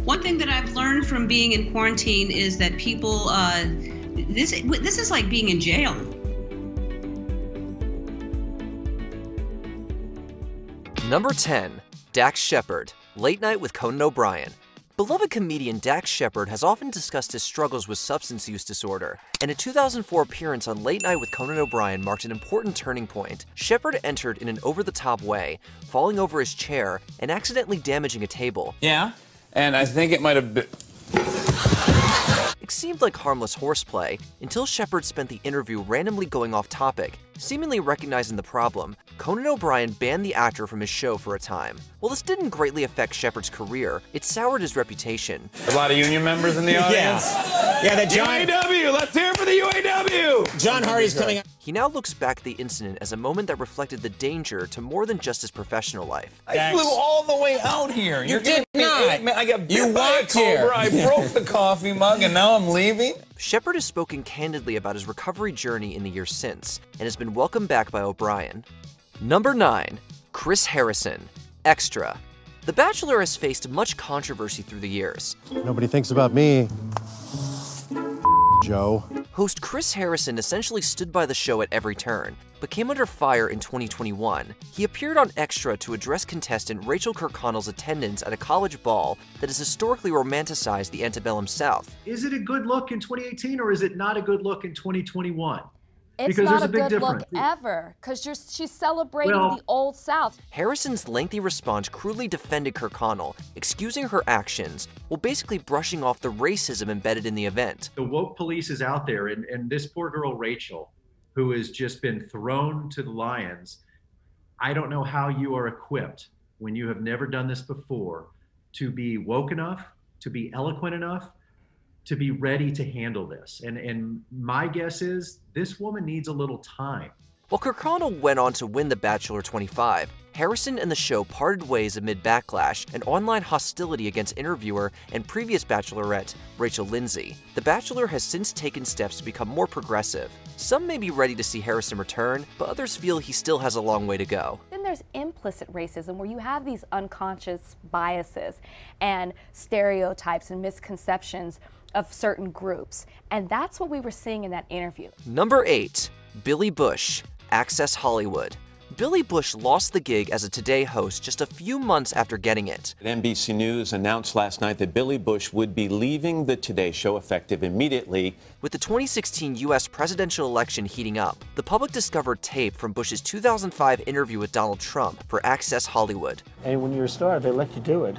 One thing that I've learned from being in quarantine is that people, this is like being in jail. Number 10, Dax Shepard, Late Night with Conan O'Brien. Beloved comedian Dax Shepard has often discussed his struggles with substance use disorder, and a 2004 appearance on Late Night with Conan O'Brien marked an important turning point. Shepard entered in an over-the-top way, falling over his chair and accidentally damaging a table. Yeah, and I think it might have been... It seemed like harmless horseplay until Shepard spent the interview randomly going off topic. Seemingly recognizing the problem, Conan O'Brien banned the actor from his show for a time. While this didn't greatly affect Shepard's career, it soured his reputation. A lot of union members in the audience. Yeah, the John... UAW! Let's hear it for the UAW! John Hardy's coming up. He now looks back at the incident as a moment that reflected the danger to more than just his professional life. I flew all the way out here. You did not. I got bit by a cobra, I broke the coffee mug, and now I'm leaving? Shepard has spoken candidly about his recovery journey in the years since, and has been welcomed back by O'Brien. Number 9, Chris Harrison, Extra. The Bachelor has faced much controversy through the years. Nobody thinks about me, Joe. Host Chris Harrison essentially stood by the show at every turn, but came under fire in 2021. He appeared on Extra to address contestant Rachel Kirkconnell's attendance at a college ball that has historically romanticized the antebellum South. Is it a good look in 2018 or is it not a good look in 2021? It's because not there's a a big good difference. look ever, because she's celebrating Well, the Old South. Harrison's lengthy response crudely defended Kirkconnell, excusing her actions, while basically brushing off the racism embedded in the event. The woke police is out there, and this poor girl, Rachel, who has just been thrown to the lions. I don't know how you are equipped, when you have never done this before, to be woke enough, to be eloquent enough, to be ready to handle this. And my guess is this woman needs a little time. While Kirkconnell went on to win The Bachelor 25, Harrison and the show parted ways amid backlash and online hostility against interviewer and previous Bachelorette, Rachel Lindsay. The Bachelor has since taken steps to become more progressive. Some may be ready to see Harrison return, but others feel he still has a long way to go. Then there's implicit racism, where you have these unconscious biases and stereotypes and misconceptions of certain groups. And that's what we were seeing in that interview. Number 8, Billy Bush, Access Hollywood. Billy Bush lost the gig as a Today host just a few months after getting it. NBC News announced last night that Billy Bush would be leaving the Today Show effective immediately. With the 2016 U.S. presidential election heating up, the public discovered tape from Bush's 2005 interview with Donald Trump for Access Hollywood. And when you're a star, they let you do it.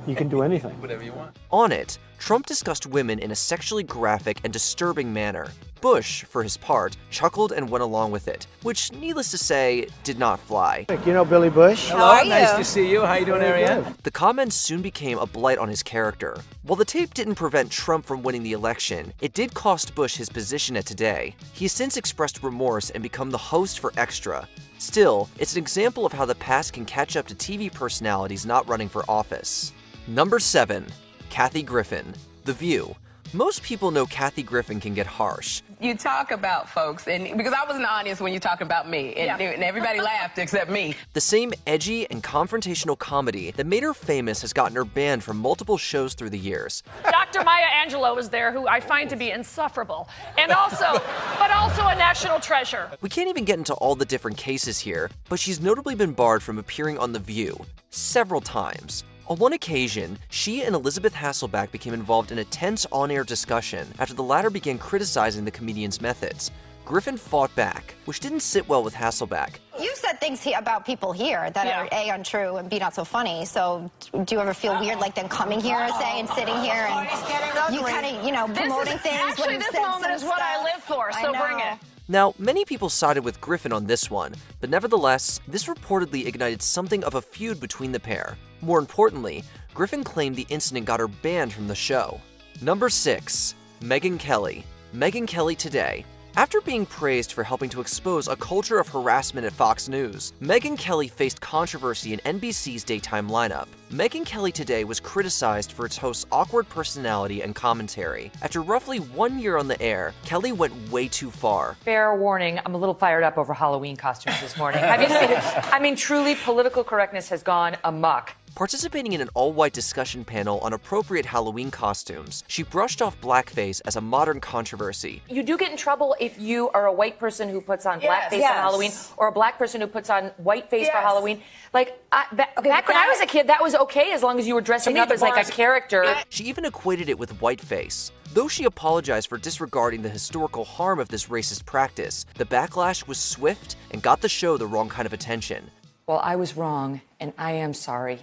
You can do anything. Whatever you want. On it, Trump discussed women in a sexually graphic and disturbing manner. Bush, for his part, chuckled and went along with it, which, needless to say, did not fly. You know Billy Bush? Hello, nice to see you. How you doing, Ariane? The comments soon became a blight on his character. While the tape didn't prevent Trump from winning the election, it did cost Bush his position at Today. He has since expressed remorse and become the host for Extra. Still, it's an example of how the past can catch up to TV personalities not running for office. Number 7, Kathy Griffin, The View. Most people know Kathy Griffin can get harsh. You talk about folks, and because I was in the audience when you talked about me, and, and everybody laughed except me. The same edgy and confrontational comedy that made her famous has gotten her banned from multiple shows through the years. Dr. Maya Angelou is there, who I find to be insufferable, and but also a national treasure. We can't even get into all the different cases here, but she's notably been barred from appearing on The View several times. On one occasion, she and Elizabeth Hasselbeck became involved in a tense on-air discussion after the latter began criticizing the comedian's methods. Griffin fought back, which didn't sit well with Hasselbeck. You've said things about people here that are A, untrue, and B, not so funny. So do you ever feel weird, like them coming here, say, and sitting here, and you kind of, you know, promoting things? Actually, this moment is what I live for, so bring it. Now, many people sided with Griffin on this one, but nevertheless, this reportedly ignited something of a feud between the pair. More importantly, Griffin claimed the incident got her banned from the show. Number 6, Megyn Kelly. Megyn Kelly Today. After being praised for helping to expose a culture of harassment at Fox News, Megyn Kelly faced controversy in NBC's daytime lineup. Megyn Kelly Today was criticized for its host's awkward personality and commentary. After roughly 1 year on the air, Kelly went way too far. Fair warning, I'm a little fired up over Halloween costumes this morning. Have you seen it? I mean, truly, political correctness has gone amok. Participating in an all-white discussion panel on appropriate Halloween costumes, she brushed off blackface as a modern controversy. You do get in trouble if you are a white person who puts on blackface on Halloween, or a black person who puts on whiteface for Halloween. Like, back when I was a kid, that was okay as long as you were dressing up as like a character. She even equated it with whiteface. Though she apologized for disregarding the historical harm of this racist practice, the backlash was swift and got the show the wrong kind of attention. Well, I was wrong, and I am sorry.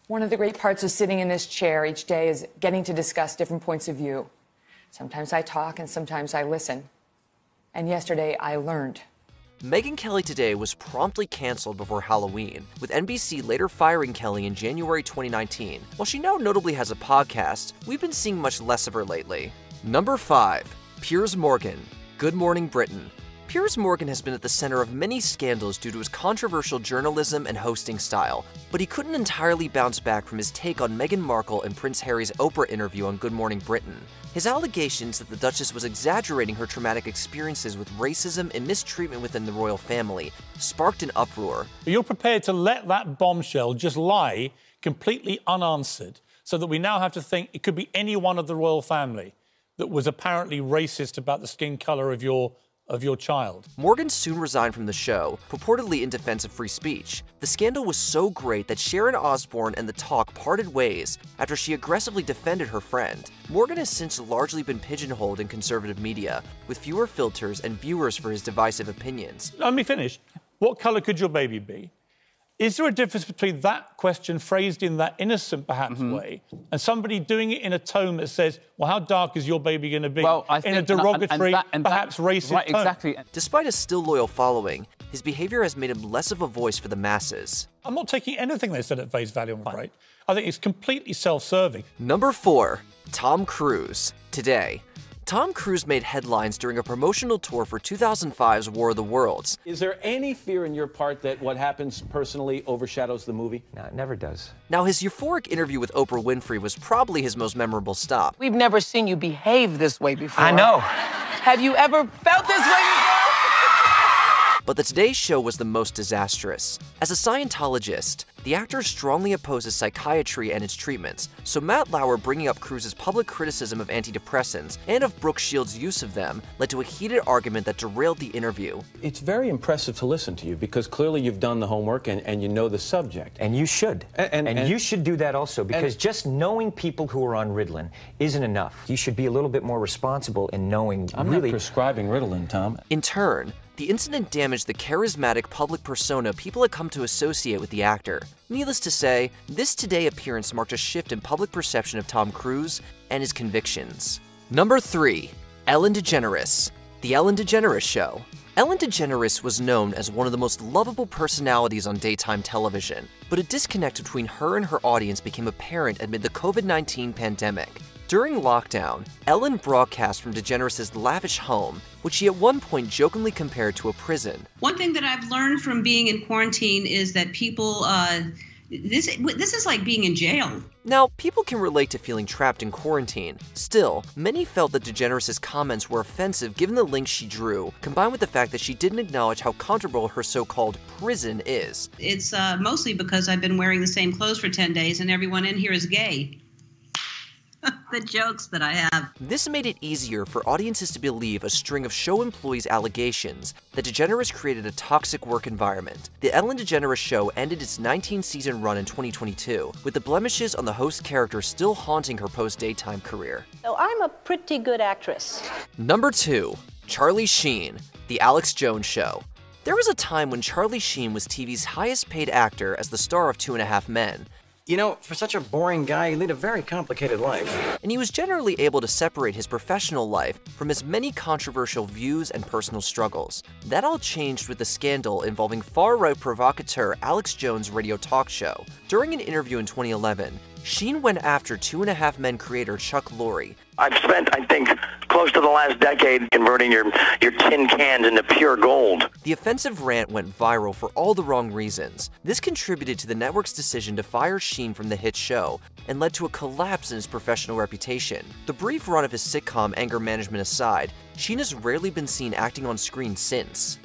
One of the great parts of sitting in this chair each day is getting to discuss different points of view. Sometimes I talk and sometimes I listen. And yesterday I learned. Megyn Kelly Today was promptly canceled before Halloween, with NBC later firing Kelly in January 2019. While she now notably has a podcast, we've been seeing much less of her lately. Number 5. Piers Morgan, Good Morning Britain. Piers Morgan has been at the center of many scandals due to his controversial journalism and hosting style, but he couldn't entirely bounce back from his take on Meghan Markle and Prince Harry's Oprah interview on Good Morning Britain. His allegations that the Duchess was exaggerating her traumatic experiences with racism and mistreatment within the royal family sparked an uproar. You're prepared to let that bombshell just lie completely unanswered, so that we now have to think it could be any one of the royal family that was apparently racist about the skin colour of your child. Morgan soon resigned from the show, purportedly in defense of free speech. The scandal was so great that Sharon Osbourne and The Talk parted ways after she aggressively defended her friend. Morgan has since largely been pigeonholed in conservative media, with fewer filters and viewers for his divisive opinions. Let me finish. What colour could your baby be? Is there a difference between that question phrased in that innocent, perhaps, way, and somebody doing it in a tone that says, well, how dark is your baby going to be? Well, I think, in a derogatory, perhaps racist tone. Exactly. Despite a still loyal following, his behavior has made him less of a voice for the masses. I'm not taking anything they said at face value, I'm afraid. I think it's completely self-serving. Number 4. Tom Cruise, Today. Tom Cruise made headlines during a promotional tour for 2005's War of the Worlds. Is there any fear in your part that what happens personally overshadows the movie? No, it never does. Now, his euphoric interview with Oprah Winfrey was probably his most memorable stop. We've never seen you behave this way before. I know. Have you ever felt this way before? But the Today Show was the most disastrous. As a Scientologist, the actor strongly opposes psychiatry and its treatments, so Matt Lauer bringing up Cruise's public criticism of antidepressants and of Brooke Shields' use of them led to a heated argument that derailed the interview. It's very impressive to listen to you because clearly you've done the homework and you know the subject. And you should. And you should do that also, because just knowing people who are on Ritalin isn't enough. You should be a little bit more responsible in knowing I'm not prescribing Ritalin, Tom. In turn, the incident damaged the charismatic public persona people had come to associate with the actor. Needless to say, this Today appearance marked a shift in public perception of Tom Cruise and his convictions. Number 3. Ellen DeGeneres, The Ellen DeGeneres Show. Ellen DeGeneres was known as one of the most lovable personalities on daytime television, but a disconnect between her and her audience became apparent amid the COVID-19 pandemic. During lockdown, Ellen broadcast from DeGeneres' lavish home, which she at one point jokingly compared to a prison. One thing that I've learned from being in quarantine is that people, this is like being in jail. Now, people can relate to feeling trapped in quarantine. Still, many felt that DeGeneres' comments were offensive given the links she drew, combined with the fact that she didn't acknowledge how comfortable her so-called prison is. It's mostly because I've been wearing the same clothes for 10 days and everyone in here is gay. The jokes that I have. This made it easier for audiences to believe a string of show employees' allegations that DeGeneres created a toxic work environment. The Ellen DeGeneres Show ended its 19-season run in 2022, with the blemishes on the host character still haunting her post-daytime career. So I'm a pretty good actress. Number 2. Charlie Sheen, The Alex Jones Show. There was a time when Charlie Sheen was TV's highest-paid actor as the star of 2.5 Men. You know, for such a boring guy, you lead a very complicated life. And he was generally able to separate his professional life from his many controversial views and personal struggles. That all changed with the scandal involving far-right provocateur Alex Jones' radio talk show. During an interview in 2011, Sheen went after 2.5 Men creator Chuck Lorre. I've spent, I think, close to the last decade converting your tin cans into pure gold. The offensive rant went viral for all the wrong reasons. This contributed to the network's decision to fire Sheen from the hit show and led to a collapse in his professional reputation. The brief run of his sitcom anger management aside, Sheen has rarely been seen acting on screen since.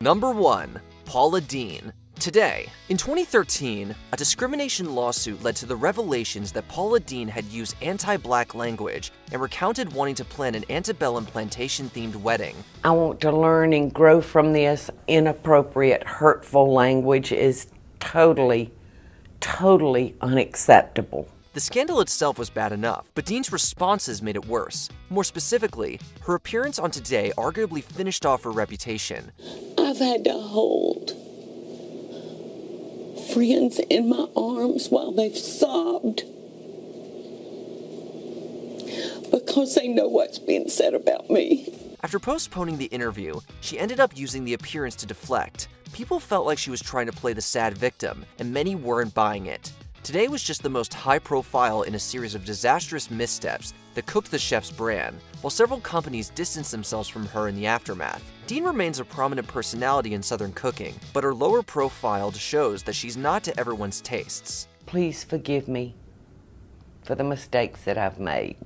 Number 1. Paula Deen. Today, in 2013, a discrimination lawsuit led to the revelations that Paula Deen had used anti-black language and recounted wanting to plan an antebellum plantation-themed wedding. I want to learn and grow from this. Inappropriate, hurtful language is totally unacceptable. The scandal itself was bad enough, but Deen's responses made it worse. More specifically, her appearance on Today arguably finished off her reputation. I've had to hold friends in my arms while they've sobbed because they know what's being said about me. After postponing the interview, she ended up using the appearance to deflect. People felt like she was trying to play the sad victim, and many weren't buying it. Today was just the most high profile in a series of disastrous missteps that cooked the chef's brand, while several companies distanced themselves from her in the aftermath. Deen remains a prominent personality in Southern cooking, but her lower profile shows that she's not to everyone's tastes. Please forgive me for the mistakes that I've made.